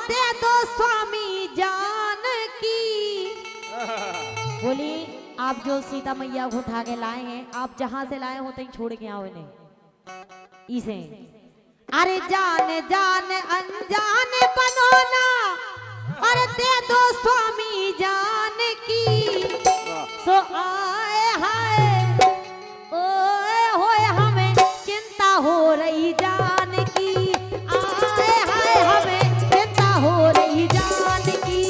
दे दो स्वामी जान की। बोली आप जो सीता मैया को उठा के लाए हैं, आप जहां से लाए हो तहीं छोड़ के आओ इन्हें इसे। अरे जान जान अनजान बनो ना, और दे दो स्वामी जान की। सो आए हाय ओए होए हमें चिंता हो रही जान की। आए हाय हमें चिंता हो रही जान की।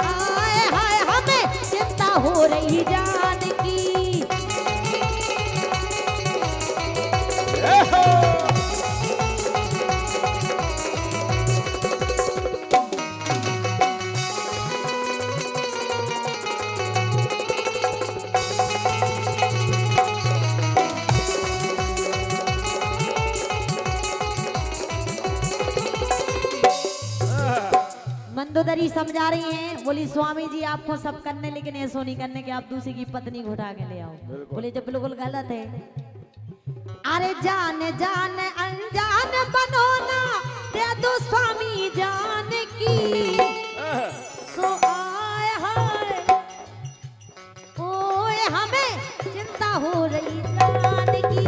आए हाय हमें चिंता हो रही जान की। मंदोदरी समझा रही हैं, बोली स्वामी जी आपको सब करने लेकिन ऐसो नहीं करने कि आप दूसरी की पत्नी को उठा के ले आओ। बोले जो बिल्कुल गलत है। अरे जान जान अनजान बनो ना, दे दो स्वामी जान की। सो आए हाय ओए हमें चिंता हो रही जान की।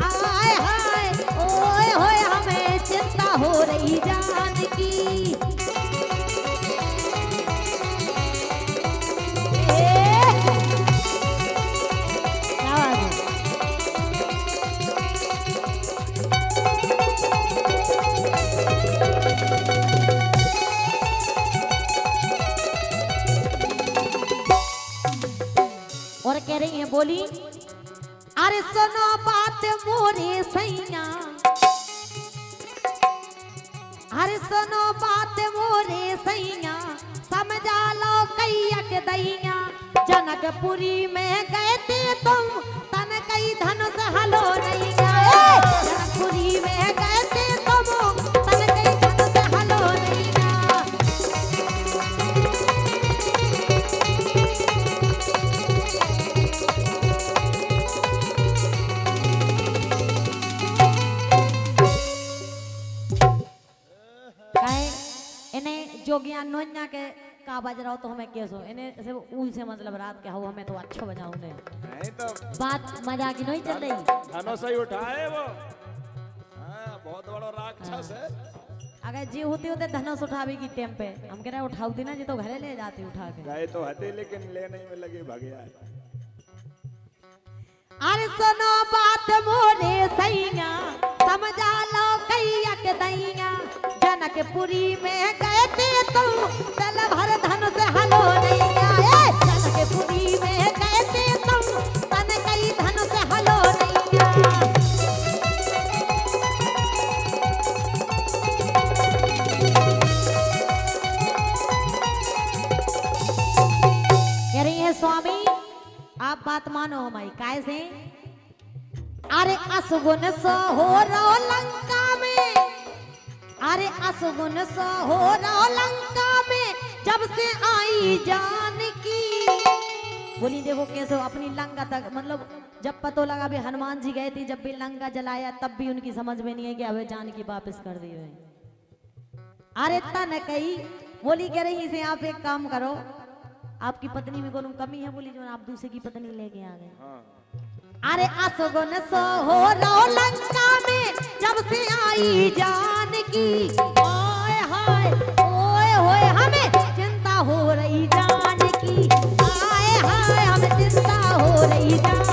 आए हाय ओए होए हमें चिंता हो रही जान की। और कह रही है, बोली अरे सुनो बात मोरे सैया, अरे सुनो बात मोरे सैया, समझा लो कैया के दैया। जनकपुरी में गए थे तुम, तन कई धनुष हलो नहीं गए। जनकपुरी में गए थे तुम, तन कई धनुष हलो नहीं गए। इन्हें जोगिया नोन्या के का बज रहा हो तो हमें कैसो इन्हें से ऊल से मतलब रात के हो हमें तो अच्छा बजाओ ने नहीं तो बात मजाक की नहीं चल रही। धनुष ही उठाए वो। हाँ बहुत बड़ा राक्षस है। अगर जी होते होते धनुष उठावे की टाइम पे हम कह रहे उठाओ दी ना जी तो घरे ले जाते उठा के। गए तो हते लेकिन लेने में लगे भगया। अरे सुनो बात मोरे सैया, समझा लो कैया के दैया। जनकपुरी में गए थे तुम, तल भर धनुष हलो नहीं आए। जनकपुरी में गए थे तुम, तन कई धनुष हलो नहीं आए। कह रही है स्वामी आप बात मानो हमारी काय से। अरे असगुन सो हो रो लंका में, अरे असगुन सो हो रो लंका में, जब से आई जानकी। बोली देखो कैसे अपनी लंका तक मतलब जब पता लगा भी हनुमान जी गए थे जब भी लंका जलाया तब भी उनकी समझ में नहीं है कि अब जानकी वापस कर दी है। अरे तन कही बोली कह रही इसे आप एक काम करो, आपकी पत्नी में कोई कमी है? बोली जो आप दूसरे की पत्नी लेके आ गए। अरे असगुन सो हो रो लंका में, जब से आई जानकी। ओए हाय ओए होए हमें चिंता हो रही जानकी। आए हाय हमें चिंता हो रही जानकी।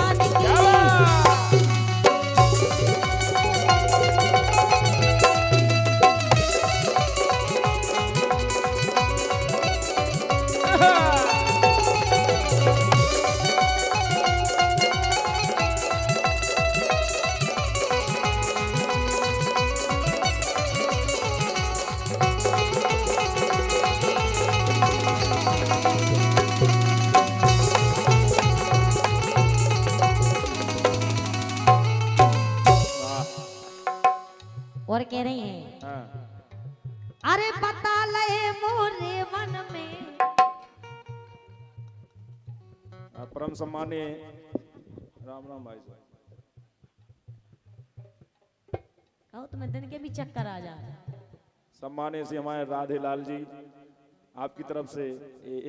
और कह रही हैं अरे बता ले मोरे मन में। परम सम्मानीय राम राम भाई साहब। कहो तुम्हें दिन के भी चक्कर आ जा रहा है। सम्मान्य से हमारे राधे लाल जी आपकी तरफ से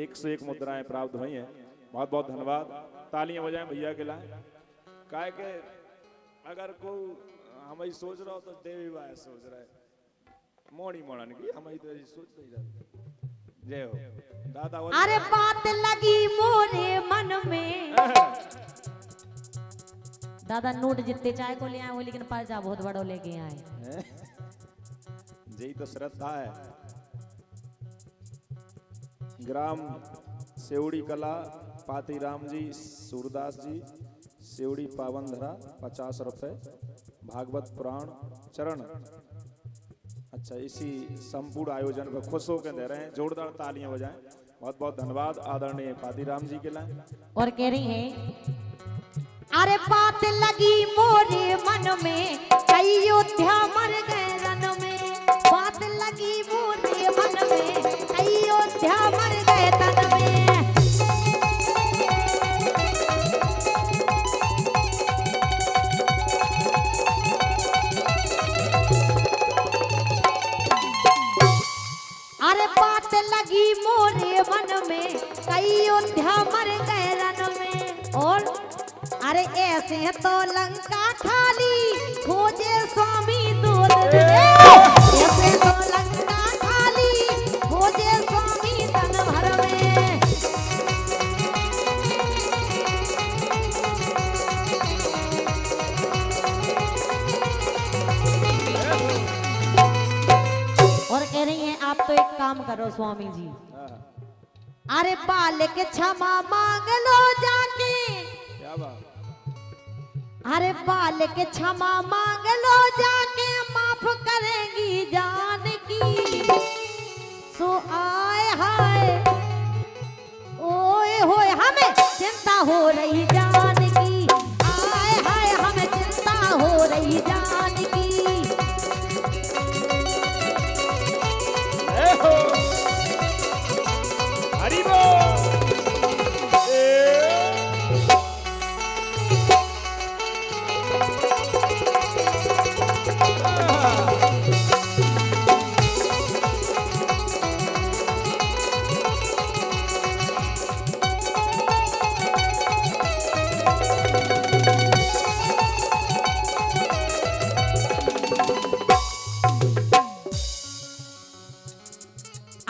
101 मुद्राएं प्राप्त हुई हैं। बहुत बहुत धन्यवाद। तालियां बजाएं भैया के लिए। काहे के अगर कोई हम ही सोच रहा हो तो देवी भाई सोच रहा है मोड़ी मोड़न की हम ही तो सोच नहीं रहे। जय हो दादा। अरे बात लगी मोरे मन में। दादा नोट जितने चाय को ले आए हो लेकिन पर्चा बहुत बड़ो लेके आए। यही तो श्रद्धा है। ग्राम सेवड़ी कला पातीराम जी सूरदास जी सेवड़ी पावनधरा 50 रुपए भागवत पुराण चरण। अच्छा इसी संपूर्ण आयोजन पर खुश होकर दे रहे हैं। जोरदार तालियां बजाएं। बहुत बहुत धन्यवाद आदरणीय पातीराम जी के लिए। और कह रही है अरे बात लगी मोरे मन में अयोध्या मर गए रन में। बात लगी मोरे मन में अयोध्या मर गए तन में। अरे बात लगी मोरे मन में अयोध्या मर गए रन में। और अरे ऐसे तो लंका खाली खोजे स्वामी दूध दे। ऐसे तो लंका खाली खोजे स्वामी तन भर में। और कह रही हैं आप तो एक काम करो स्वामी जी। अरे बाल के क्षमा मांग लो जाके। क्या बात। अरे बाल के क्षमा मांग लो जाके माफ करेंगी जान की। सो आए हाय ओए होए हमें चिंता हो रही जान की। आए हाय हमें चिंता हो रही जान की। हरि बोल।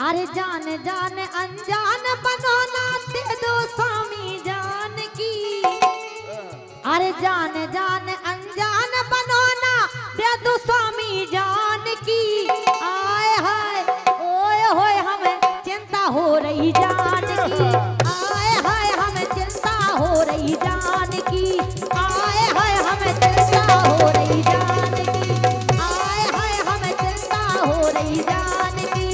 अरे जान जान अनजान बनो ना दे दो स्वामी जान की। अरे जान जान अनजान बनो ना दे दो स्वामी जान की। आए हाय ओए होए हमें चिंता हो रही जान की। आए हाय हमें चिंता हो रही जान की। आए हाय हमें चिंता हो रही जान की। आए हाय हमें चिंता हो रही जान की।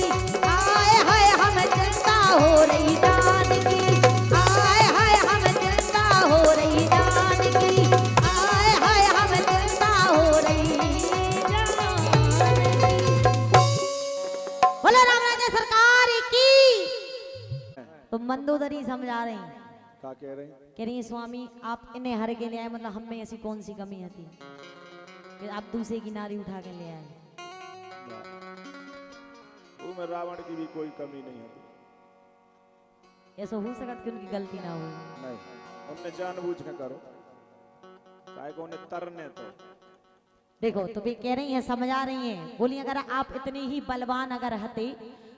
आए हाय हमें चिंता हो रही जान की। आए हाय हमें चिंता हो रही जान की। आए हाय हमें चिंता हो रही जान की। बोलो राम राजा सरकार की। तो मंदोदरी समझा रही क्या कह रहे हैं। कह रही स्वामी आप इन्हें हर के ले आए मतलब हम में ऐसी कौन सी कमी थी कि आप दूसरे की नारी उठा के ले आए। में रावण की भी कोई कमी नहीं होती। ऐसा हो सकता कि उनकी गलती ना हो। नहीं उनने जानबूझ के करो काहे को उन्हें तरने तो। देखो तो भी कह रही हैं समझा रही हैं बोली अगर आप इतने ही बलवान अगर हते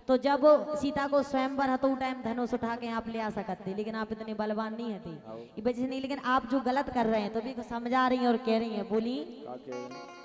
तो जब सीता को स्वयंवर हतो टाइम धनुष उठा के आप ले आ सकते लेकिन आप इतने बलवान नहीं हते ये वजह से नहीं। लेकिन आप जो गलत कर रहे हैं तो भी समझा रही हैं और कह रही हैं बोली क्या कह रही हैं?